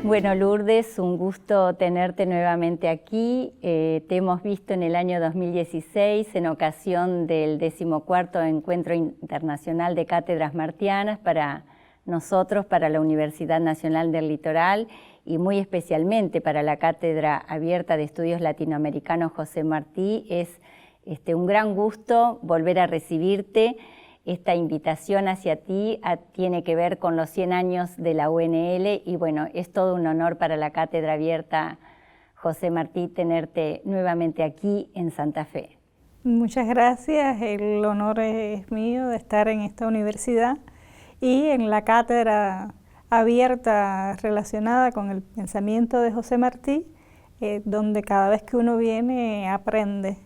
Bueno, Lourdes, un gusto tenerte nuevamente aquí. Te hemos visto en el año 2016 en ocasión del 14º Encuentro Internacional de Cátedras Martianas para nosotros, para la Universidad Nacional del Litoral y muy especialmente para la Cátedra Abierta de Estudios Latinoamericanos José Martí. Es un gran gusto volver a recibirte. Esta invitación hacia ti tiene que ver con los 100 años de la UNL y bueno, es todo un honor para la Cátedra Abierta José Martí tenerte nuevamente aquí en Santa Fe. Muchas gracias, el honor es mío de estar en esta universidad y en la Cátedra Abierta relacionada con el pensamiento de José Martí, donde cada vez que uno viene aprende.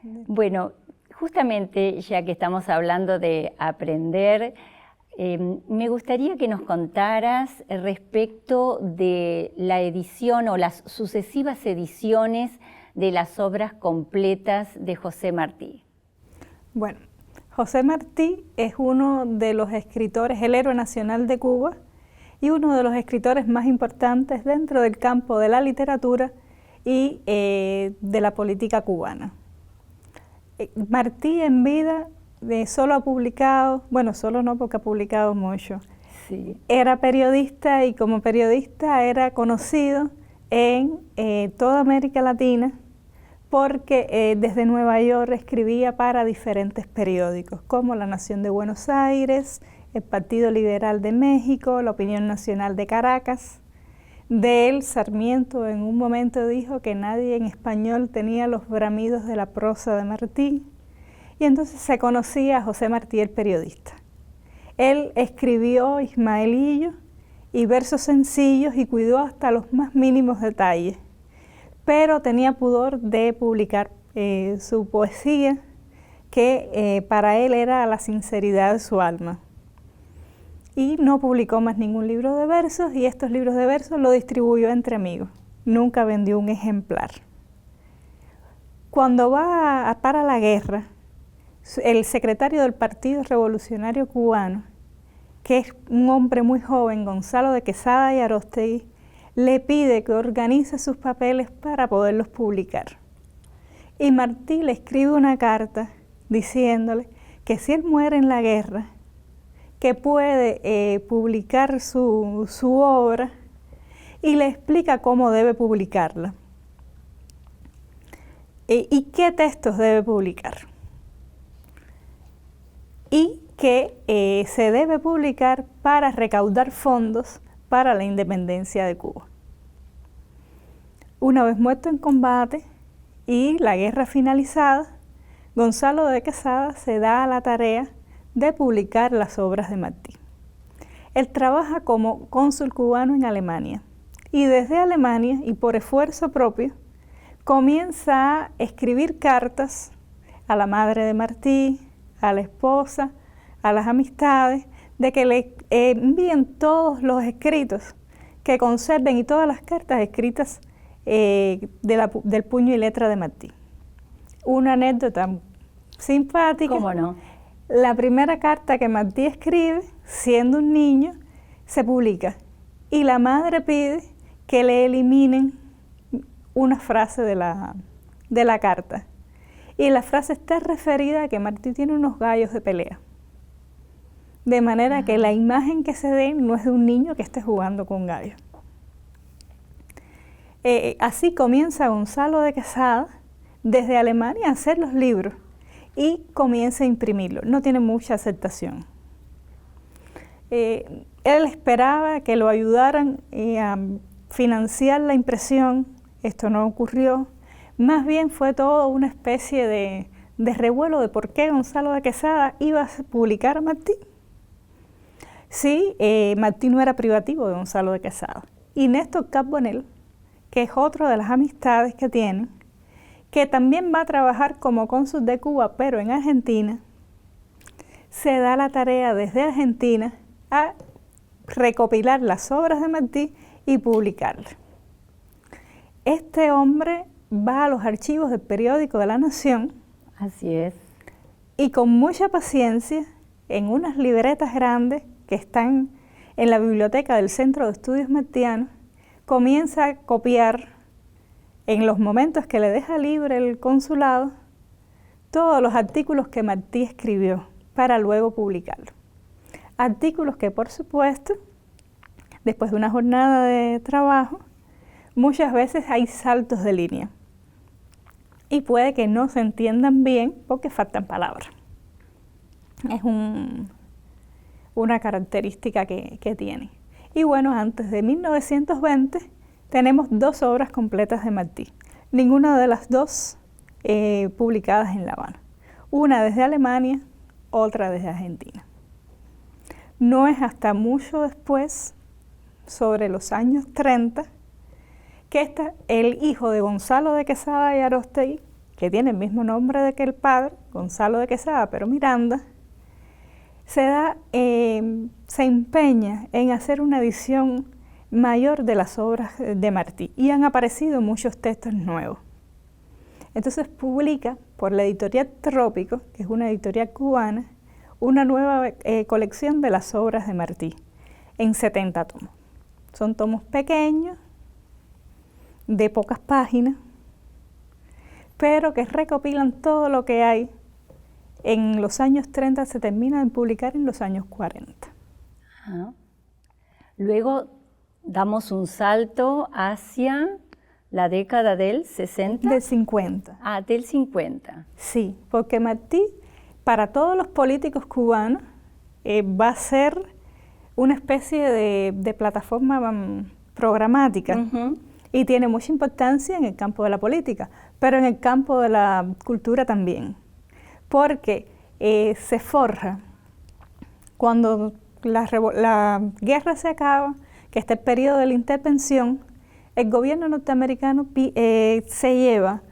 Bueno, justamente, ya que estamos hablando de aprender, me gustaría que nos contaras respecto de la edición o las sucesivas ediciones de las obras completas de José Martí. Bueno, José Martí es uno de los escritores, el héroe nacional de Cuba, y uno de los escritores más importantes dentro del campo de la literatura y de la política cubana. Martí en vida solo ha publicado, bueno, solo no porque ha publicado mucho. Sí. Era periodista y como periodista era conocido en toda América Latina porque desde Nueva York escribía para diferentes periódicos como La Nación de Buenos Aires, el Partido Liberal de México, La Opinión Nacional de Caracas. De él, Sarmiento en un momento dijo que nadie en español tenía los bramidos de la prosa de Martí, y entonces se conocía a José Martí el periodista. Él escribió Ismaelillo y versos sencillos y cuidó hasta los más mínimos detalles, pero tenía pudor de publicar su poesía, que para él era la sinceridad de su alma. Y no publicó más ningún libro de versos y estos libros de versos los distribuyó entre amigos. Nunca vendió un ejemplar. Cuando va para la guerra, el secretario del Partido Revolucionario Cubano, que es un hombre muy joven, Gonzalo de Quesada y Aróstegui, le pide que organice sus papeles para poderlos publicar. Y Martí le escribe una carta diciéndole que si él muere en la guerra, que puede publicar su obra y le explica cómo debe publicarla y qué textos debe publicar y que se debe publicar para recaudar fondos para la independencia de Cuba. Una vez muerto en combate y la guerra finalizada, Gonzalo de Quesada se da a la tarea de publicar las obras de Martí. Él trabaja como cónsul cubano en Alemania y desde Alemania y por esfuerzo propio comienza a escribir cartas a la madre de Martí, a la esposa, a las amistades, de que le envíen todos los escritos, que conserven y todas las cartas escritas del puño y letra de Martí. Una anécdota simpática. ¿Cómo no? La primera carta que Martí escribe, siendo un niño, se publica y la madre pide que le eliminen una frase de la carta. Y la frase está referida a que Martí tiene unos gallos de pelea. De manera que la imagen que se dé no es de un niño que esté jugando con gallos. Así comienza Gonzalo de Quesada desde Alemania a hacer los libros y comienza a imprimirlos. No tiene mucha aceptación. Él esperaba que lo ayudaran a financiar la impresión. Esto no ocurrió. Más bien fue todo una especie de revuelo de por qué Gonzalo de Quesada iba a publicar a Martí. Sí, Martí no era privativo de Gonzalo de Quesada. Y Néstor Carbonell, que es otro de las amistades que tienen, que también va a trabajar como cónsul de Cuba, pero en Argentina, se da la tarea desde Argentina a recopilar las obras de Martí y publicarlas. Este hombre va a los archivos del periódico de La Nación. Así es. Y con mucha paciencia, en unas libretas grandes que están en la biblioteca del Centro de Estudios Martianos, comienza a copiar, en los momentos que le deja libre el consulado, todos los artículos que Martí escribió para luego publicarlos. Artículos que, por supuesto, después de una jornada de trabajo, muchas veces hay saltos de línea y puede que no se entiendan bien porque faltan palabras. Es una característica que tiene. Y bueno, antes de 1920 tenemos 2 obras completas de Martí, ninguna de las 2 publicadas en La Habana. Una desde Alemania, otra desde Argentina. No es hasta mucho después, sobre los años 30, que el hijo de Gonzalo de Quesada y Aróstegui, que tiene el mismo nombre que el padre, Gonzalo de Quesada, pero Miranda, se empeña en hacer una edición mayor de las obras de Martí y han aparecido muchos textos nuevos. Entonces publica por la editorial Trópico, que es una editorial cubana, una nueva colección de las obras de Martí en 70 tomos. Son tomos pequeños, de pocas páginas, pero que recopilan todo lo que hay. En los años 30 se termina de publicar en los años 40. Ajá. Luego damos un salto hacia la década del 60. Del 50. Ah, del 50. Sí, porque Martí, para todos los políticos cubanos, va a ser una especie de plataforma programática. Uh-huh. Y tiene mucha importancia en el campo de la política, pero en el campo de la cultura también, porque se forja cuando la guerra se acaba, que está el periodo de la intervención, el gobierno norteamericano se lleva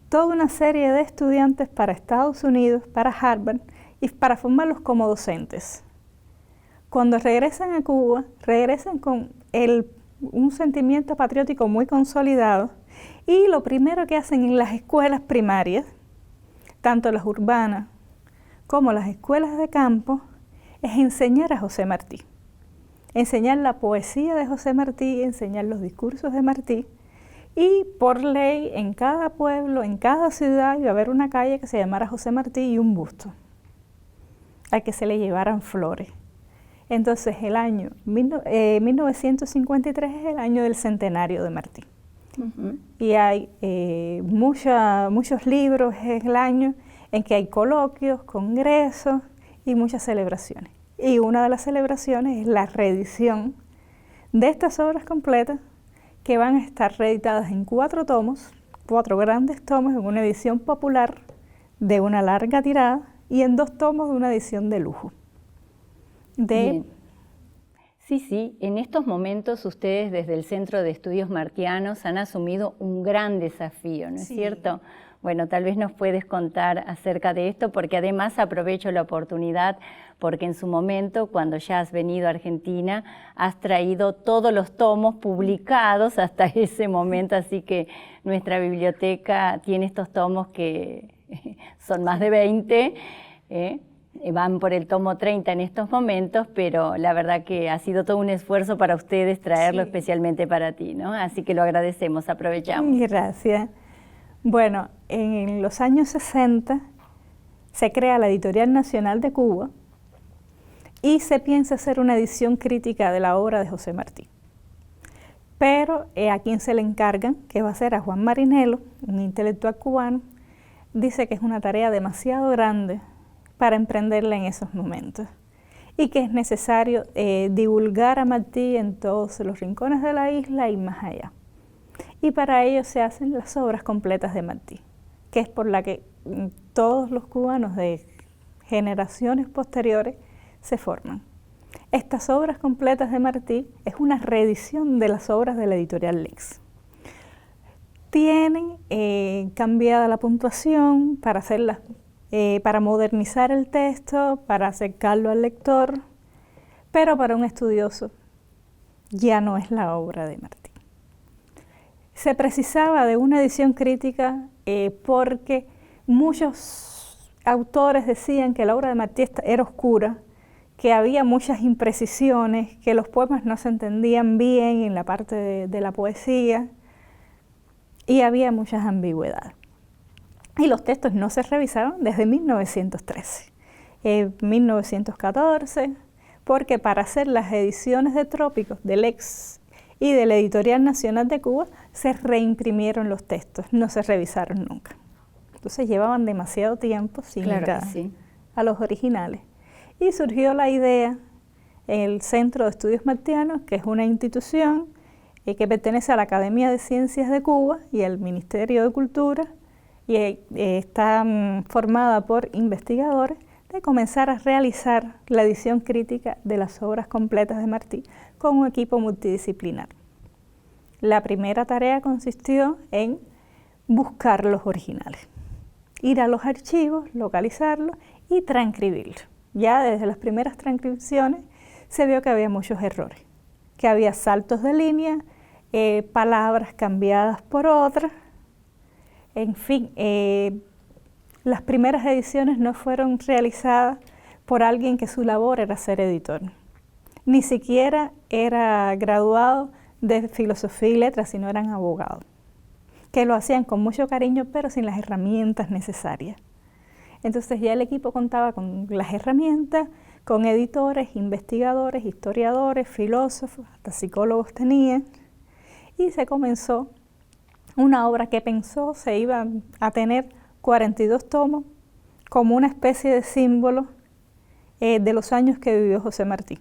toda una serie de estudiantes para Estados Unidos, para Harvard, y para formarlos como docentes. Cuando regresan a Cuba, regresan con un sentimiento patriótico muy consolidado y lo primero que hacen en las escuelas primarias, tanto las urbanas como las escuelas de campo, es enseñar a José Martí, enseñar la poesía de José Martí, enseñar los discursos de Martí, y por ley en cada pueblo, en cada ciudad iba a haber una calle que se llamara José Martí y un busto al que se le llevaran flores. Entonces el año 1953 es el año del centenario de Martí. Uh-huh. Y hay muchos libros, es el año en que hay coloquios, congresos y muchas celebraciones. Y una de las celebraciones es la reedición de estas obras completas que van a estar reeditadas en 4 tomos, 4 grandes tomos en una edición popular de una larga tirada y en 2 tomos de una edición de lujo. Bien. Sí, en estos momentos ustedes desde el Centro de Estudios Martianos han asumido un gran desafío, ¿no es cierto? Bueno, tal vez nos puedes contar acerca de esto, porque además aprovecho la oportunidad, porque en su momento, cuando ya has venido a Argentina, has traído todos los tomos publicados hasta ese momento, así que nuestra biblioteca tiene estos tomos que son más de 20, van por el tomo 30 en estos momentos, pero la verdad que ha sido todo un esfuerzo para ustedes traerlo especialmente para ti, ¿no? Así que lo agradecemos, aprovechamos. Gracias. Bueno, en los años 60 se crea la Editorial Nacional de Cuba y se piensa hacer una edición crítica de la obra de José Martí. Pero a quien se le encargan, que va a ser a Juan Marinello, un intelectual cubano, dice que es una tarea demasiado grande para emprenderla en esos momentos y que es necesario divulgar a Martí en todos los rincones de la isla y más allá. Y para ello se hacen las obras completas de Martí, que es por la que todos los cubanos de generaciones posteriores se forman. Estas obras completas de Martí es una reedición de las obras de la editorial Lix. Tienen cambiada la puntuación para hacerlas, para modernizar el texto, para acercarlo al lector, pero para un estudioso ya no es la obra de Martí. Se precisaba de una edición crítica porque muchos autores decían que la obra de Martí era oscura, que había muchas imprecisiones, que los poemas no se entendían bien en la parte de la poesía y había muchas ambigüedades. Y los textos no se revisaron desde 1913, 1914, porque para hacer las ediciones de Trópicos del Ex y de la Editorial Nacional de Cuba se reimprimieron los textos, no se revisaron nunca. Entonces llevaban demasiado tiempo sin ir a los originales. Y surgió la idea en el Centro de Estudios Martianos, que es una institución que pertenece a la Academia de Ciencias de Cuba y al Ministerio de Cultura, y está formada por investigadores, de comenzar a realizar la edición crítica de las obras completas de Martí con un equipo multidisciplinar. La primera tarea consistió en buscar los originales, ir a los archivos, localizarlos y transcribirlos. Ya desde las primeras transcripciones se vio que había muchos errores, que había saltos de línea, palabras cambiadas por otras. En fin, las primeras ediciones no fueron realizadas por alguien que su labor era ser editor. Ni siquiera era graduado de filosofía y letras, sino eran abogados, que lo hacían con mucho cariño, pero sin las herramientas necesarias. Entonces ya el equipo contaba con las herramientas, con editores, investigadores, historiadores, filósofos, hasta psicólogos tenían, y se comenzó una obra que pensó se iba a tener 42 tomos como una especie de símbolo de los años que vivió José Martí.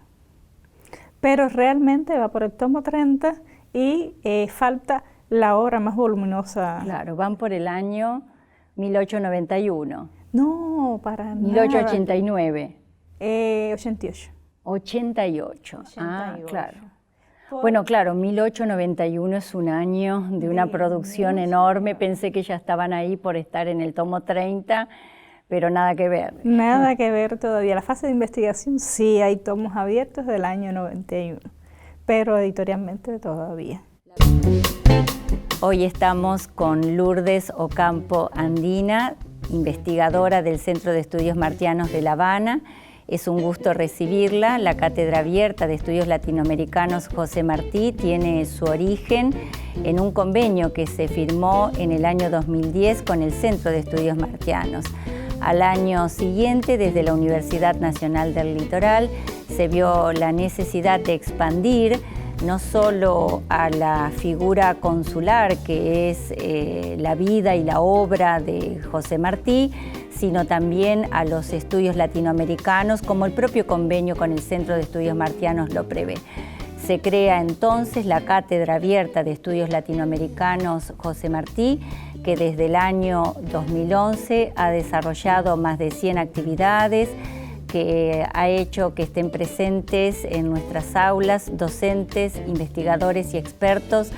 Pero realmente va por el tomo 30 y falta la obra más voluminosa. Claro, van por el año 1891. No, para nada. 1889. 88. 88. Ah, claro. Bueno, claro, 1891 es un año de una producción enorme. Pensé que ya estaban ahí por estar en el tomo 30, pero nada que ver. Nada que ver todavía. La fase de investigación sí hay tomos abiertos del año 91, pero editorialmente todavía. Hoy estamos con Lourdes Ocampo Andina, investigadora del Centro de Estudios Martianos de La Habana. Es un gusto recibirla. La Cátedra Abierta de Estudios Latinoamericanos José Martí tiene su origen en un convenio que se firmó en el año 2010 con el Centro de Estudios Martianos. Al año siguiente, desde la Universidad Nacional del Litoral, se vio la necesidad de expandir no solo a la figura consular, que es la vida y la obra de José Martí, sino también a los estudios latinoamericanos, como el propio convenio con el Centro de Estudios Martianos lo prevé. Se crea entonces la Cátedra Abierta de Estudios Latinoamericanos José Martí, que desde el año 2011 ha desarrollado más de 100 actividades, que ha hecho que estén presentes en nuestras aulas docentes, investigadores y expertos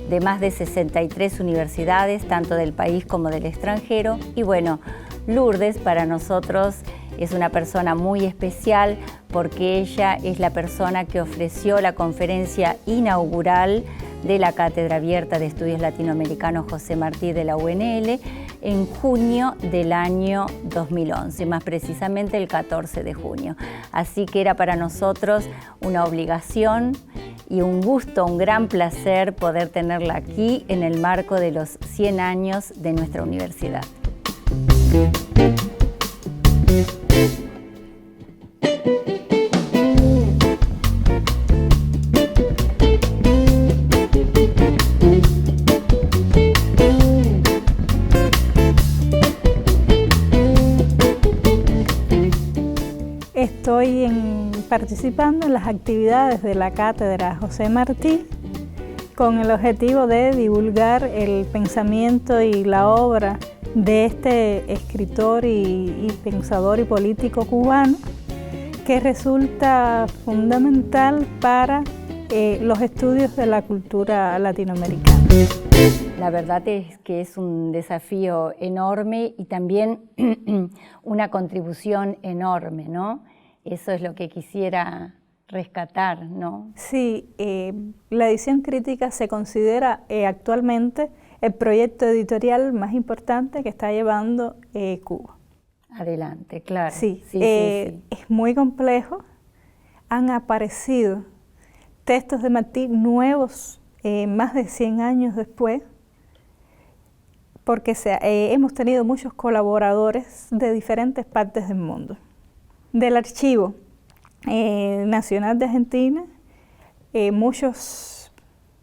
de más de 63 universidades, tanto del país como del extranjero. Y bueno, Lourdes para nosotros es una persona muy especial porque ella es la persona que ofreció la conferencia inaugural de la Cátedra Abierta de Estudios Latinoamericanos José Martí de la UNL en junio del año 2011, más precisamente el 14 de junio. Así que era para nosotros una obligación y un gusto, un gran placer poder tenerla aquí en el marco de los 100 años de nuestra universidad. estoy participando en las actividades de la Cátedra José Martí con el objetivo de divulgar el pensamiento y la obra de este escritor y pensador y político cubano, que resulta fundamental para los estudios de la cultura latinoamericana. La verdad es que es un desafío enorme y también una contribución enorme, ¿no? Eso es lo que quisiera rescatar, ¿no? Sí, la edición crítica se considera actualmente el proyecto editorial más importante que está llevando Cuba. Adelante, claro. Sí, es muy complejo. Han aparecido textos de Martí nuevos más de 100 años después, porque hemos tenido muchos colaboradores de diferentes partes del mundo. Del Archivo Nacional de Argentina, muchos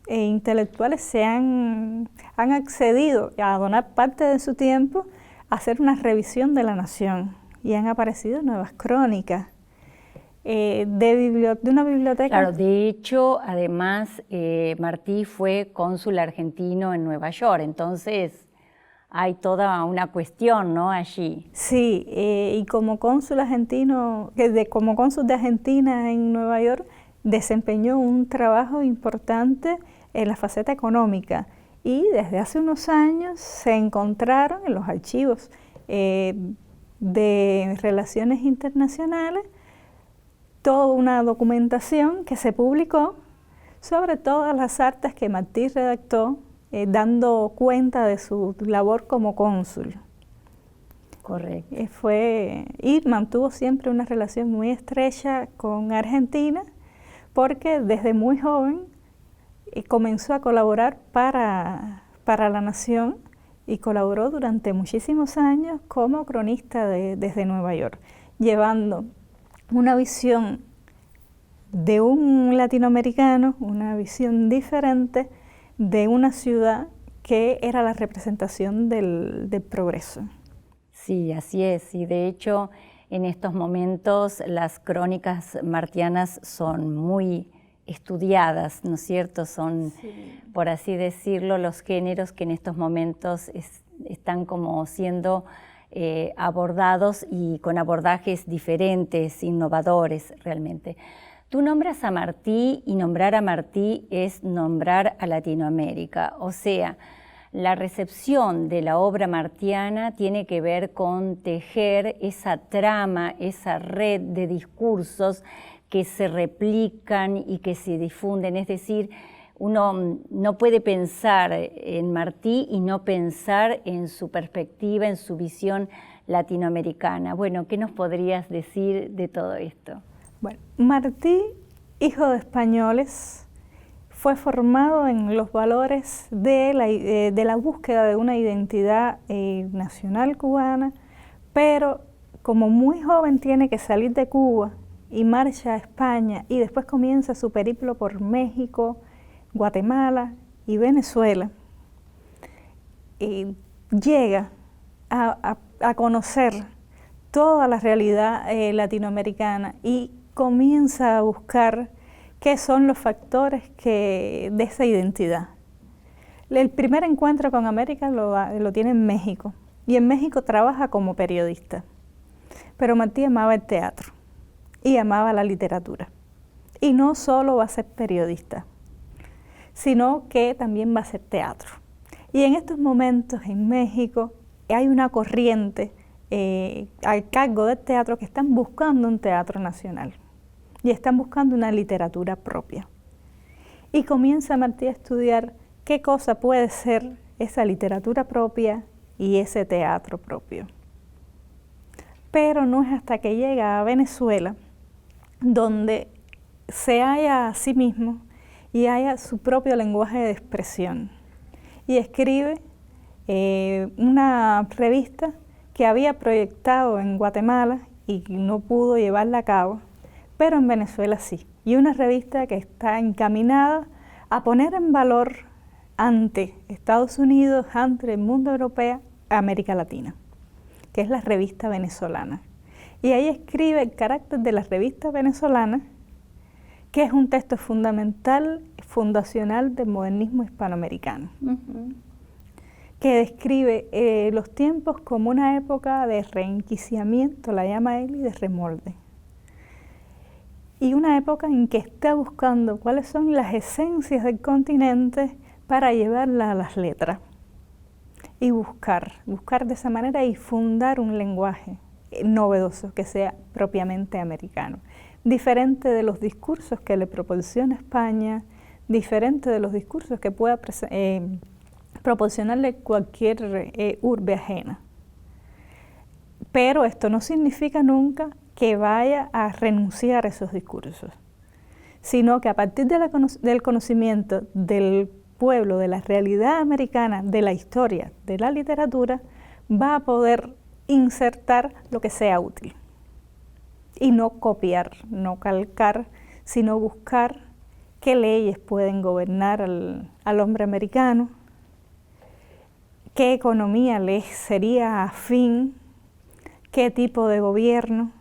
intelectuales han accedido a donar parte de su tiempo a hacer una revisión de la Nación, y han aparecido nuevas crónicas de una biblioteca. Claro, de hecho, además, Martí fue cónsul argentino en Nueva York, entonces hay toda una cuestión, ¿no?, allí. Sí, y como cónsul argentino, como cónsul de Argentina en Nueva York, desempeñó un trabajo importante en la faceta económica, y desde hace unos años se encontraron en los archivos de Relaciones Internacionales toda una documentación que se publicó sobre todas las actas que Martí redactó, dando cuenta de su labor como cónsul. Correcto. Y mantuvo siempre una relación muy estrecha con Argentina, porque desde muy joven comenzó a colaborar para la Nación, y colaboró durante muchísimos años como cronista desde Nueva York, llevando una visión de un latinoamericano, una visión diferente de una ciudad que era la representación del progreso. Sí, así es. Y de hecho, en estos momentos las crónicas martianas son muy estudiadas, ¿no es cierto? Son, sí, por así decirlo, los géneros que en estos momentos están como siendo abordados, y con abordajes diferentes, innovadores realmente. Tú nombras a Martí, y nombrar a Martí es nombrar a Latinoamérica. O sea, la recepción de la obra martiana tiene que ver con tejer esa trama, esa red de discursos que se replican y que se difunden. Es decir, uno no puede pensar en Martí y no pensar en su perspectiva, en su visión latinoamericana. Bueno, ¿qué nos podrías decir de todo esto? Bueno, Martí, hijo de españoles, fue formado en los valores de la búsqueda de una identidad nacional cubana, pero como muy joven tiene que salir de Cuba y marcha a España, y después comienza su periplo por México, Guatemala y Venezuela. Y llega a conocer toda la realidad latinoamericana, y comienza a buscar qué son los factores de esa identidad. El primer encuentro con América lo tiene en México, y en México trabaja como periodista. Pero Martí amaba el teatro y amaba la literatura. Y no solo va a ser periodista, sino que también va a hacer teatro. Y en estos momentos en México hay una corriente al cargo del teatro que están buscando un teatro nacional y están buscando una literatura propia. Y comienza Martí a estudiar qué cosa puede ser esa literatura propia y ese teatro propio. Pero no es hasta que llega a Venezuela donde se halla a sí mismo y halla su propio lenguaje de expresión. Y escribe una revista que había proyectado en Guatemala y no pudo llevarla a cabo, pero en Venezuela sí. Y una revista que está encaminada a poner en valor ante Estados Unidos, ante el mundo europeo, América Latina, que es la Revista Venezolana. Y ahí escribe El carácter de la revista venezolana, que es un texto fundamental, fundacional del modernismo hispanoamericano, que describe los tiempos como una época de reenquiciamiento, la llama él, y de remolde. Y una época en que está buscando cuáles son las esencias del continente para llevarla a las letras. Y buscar de esa manera y fundar un lenguaje novedoso que sea propiamente americano, diferente de los discursos que le proporciona España, diferente de los discursos que pueda proporcionarle cualquier urbe ajena. Pero esto no significa nunca que vaya a renunciar a esos discursos, sino que a partir del conocimiento del pueblo, de la realidad americana, de la historia, de la literatura, va a poder insertar lo que sea útil. Y no copiar, no calcar, sino buscar qué leyes pueden gobernar al hombre americano, qué economía le sería afín, qué tipo de gobierno.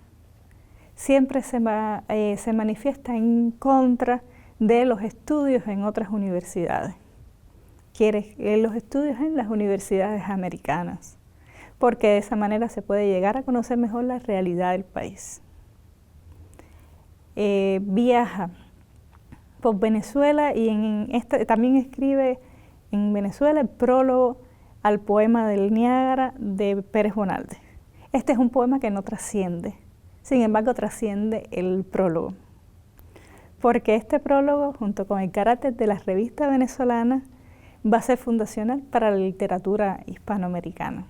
Siempre se manifiesta en contra de los estudios en otras universidades. Quiere los estudios en las universidades americanas, porque de esa manera se puede llegar a conocer mejor la realidad del país. Viaja por Venezuela y también escribe en Venezuela el prólogo al poema del Niágara de Pérez Bonalde. Este es un poema que no trasciende, sin embargo trasciende el prólogo, porque este prólogo, junto con el carácter de la revista venezolana, va a ser fundacional para la literatura hispanoamericana.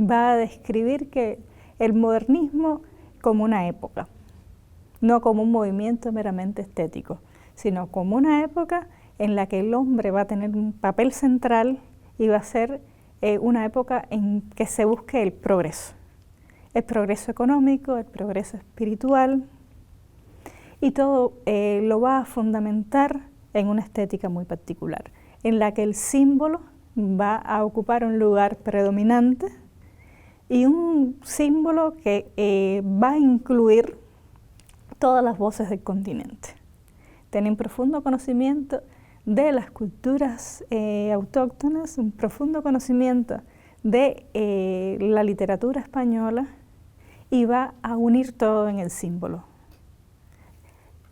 Va a describir que el modernismo como una época, no como un movimiento meramente estético, sino como una época en la que el hombre va a tener un papel central y va a ser una época en que se busque el progreso económico, el progreso espiritual, y todo lo va a fundamentar en una estética muy particular, en la que el símbolo va a ocupar un lugar predominante y un símbolo que va a incluir todas las voces del continente. Tienen profundo conocimiento de las culturas autóctonas, un profundo conocimiento de la literatura española y va a unir todo en el símbolo.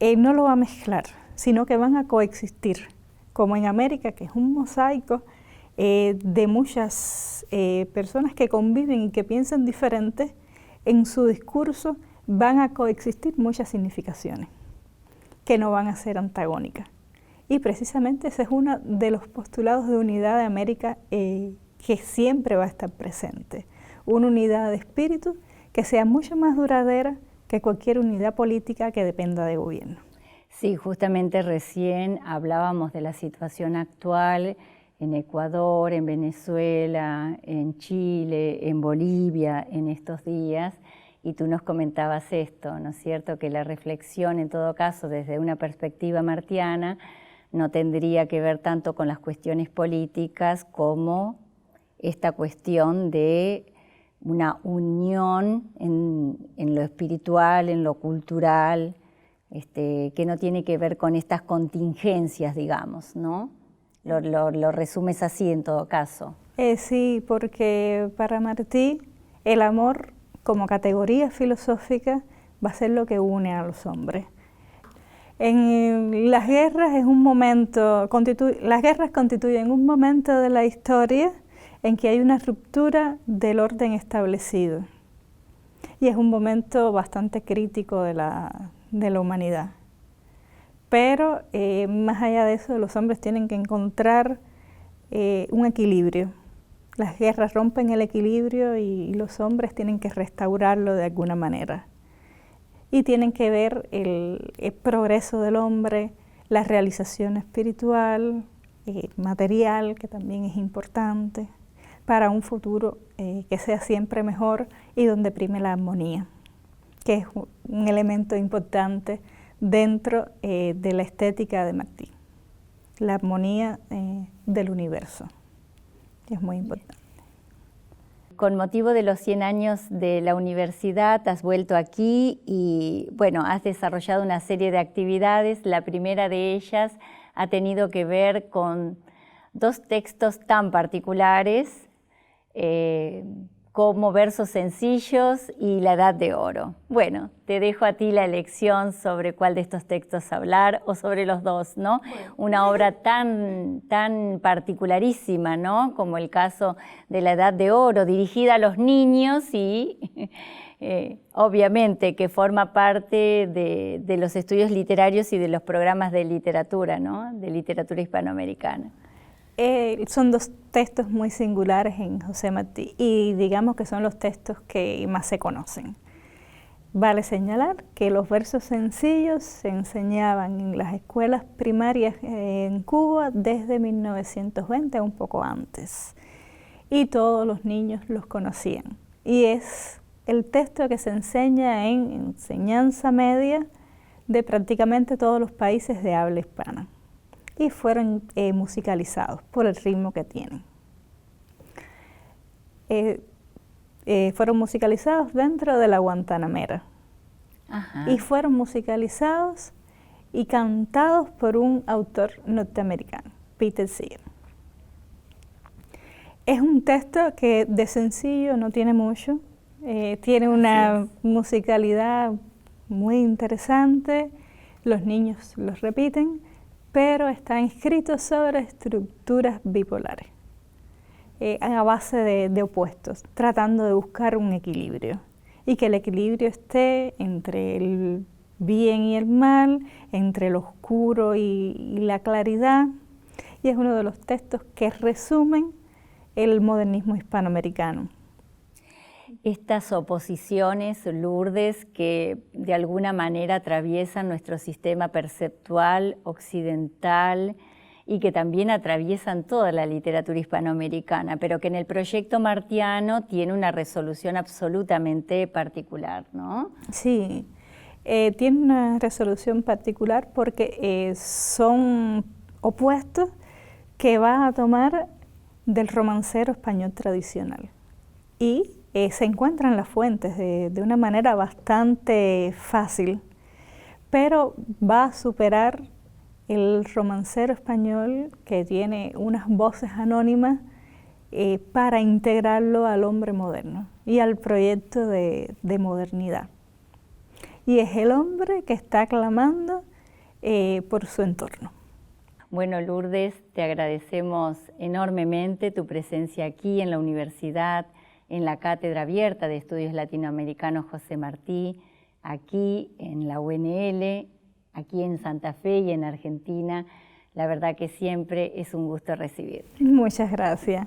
No lo va a mezclar, sino que van a coexistir, como en América, que es un mosaico de muchas personas que conviven y que piensan diferente. En su discurso van a coexistir muchas significaciones que no van a ser antagónicas. Y precisamente ese es uno de los postulados de unidad de América que siempre va a estar presente. Una unidad de espíritu que sea mucho más duradera que cualquier unidad política que dependa de gobierno. Sí, justamente recién hablábamos de la situación actual en Ecuador, en Venezuela, en Chile, en Bolivia en estos días, y tú nos comentabas esto, ¿no es cierto?, que la reflexión en todo caso desde una perspectiva martiana no tendría que ver tanto con las cuestiones políticas como esta cuestión de una unión en lo espiritual, en lo cultural, que no tiene que ver con estas contingencias, digamos, ¿no? Lo resumes así en todo caso. Sí, porque para Martí el amor como categoría filosófica va a ser lo que une a los hombres. En las guerras es un momento, las guerras constituyen un momento de la historia en que hay una ruptura del orden establecido y es un momento bastante crítico de la humanidad. Pero más allá de eso, los hombres tienen que encontrar un equilibrio. Las guerras rompen el equilibrio y los hombres tienen que restaurarlo de alguna manera. Y tienen que ver el progreso del hombre, la realización espiritual, material, que también es importante, para un futuro que sea siempre mejor y donde prime la armonía, que es un elemento importante dentro de la estética de Martí, la armonía del universo, que es muy importante. con motivo de los 100 años de la universidad has vuelto aquí y bueno, has desarrollado una serie de actividades. La primera de ellas ha tenido que ver con dos textos tan particulares como Versos sencillos y La Edad de Oro. Bueno, te dejo a ti la elección sobre cuál de estos textos hablar o sobre los dos, ¿no? Bueno. Una obra tan particularísima, ¿no? Como el caso de La Edad de Oro, dirigida a los niños y obviamente que forma parte de los estudios literarios y de los programas de literatura, ¿no? De literatura hispanoamericana. Son dos textos muy singulares en José Martí y digamos que son los textos que más se conocen. Vale señalar que los versos sencillos se enseñaban en las escuelas primarias en Cuba desde 1920, un poco antes, y todos los niños los conocían. Y es el texto que se enseña en enseñanza media de prácticamente todos los países de habla hispana. Y fueron musicalizados por el ritmo que tienen. Fueron musicalizados dentro de la Guantanamera. Ajá. Y fueron musicalizados y cantados por un autor norteamericano, Peter Seeger. Es un texto que de sencillo no tiene mucho, tiene una musicalidad muy interesante, los niños los repiten, pero está escrito sobre estructuras bipolares, a base de opuestos, tratando de buscar un equilibrio, y que el equilibrio esté entre el bien y el mal, entre el oscuro y la claridad, y es uno de los textos que resumen el modernismo hispanoamericano. Estas oposiciones, Lourdes, que de alguna manera atraviesan nuestro sistema perceptual occidental y que también atraviesan toda la literatura hispanoamericana, pero que en el proyecto martiano tiene una resolución absolutamente particular, ¿no? Sí, tiene una resolución particular porque son opuestos que va a tomar del romancero español tradicional y se encuentran las fuentes de una manera bastante fácil, pero va a superar el romancero español que tiene unas voces anónimas para integrarlo al hombre moderno y al proyecto de modernidad. Y es el hombre que está clamando por su entorno. Bueno, Lourdes, te agradecemos enormemente tu presencia aquí en la universidad, en la Cátedra Abierta de Estudios Latinoamericanos José Martí, aquí en la UNL, aquí en Santa Fe y en Argentina. La verdad que siempre es un gusto recibirte. Muchas gracias.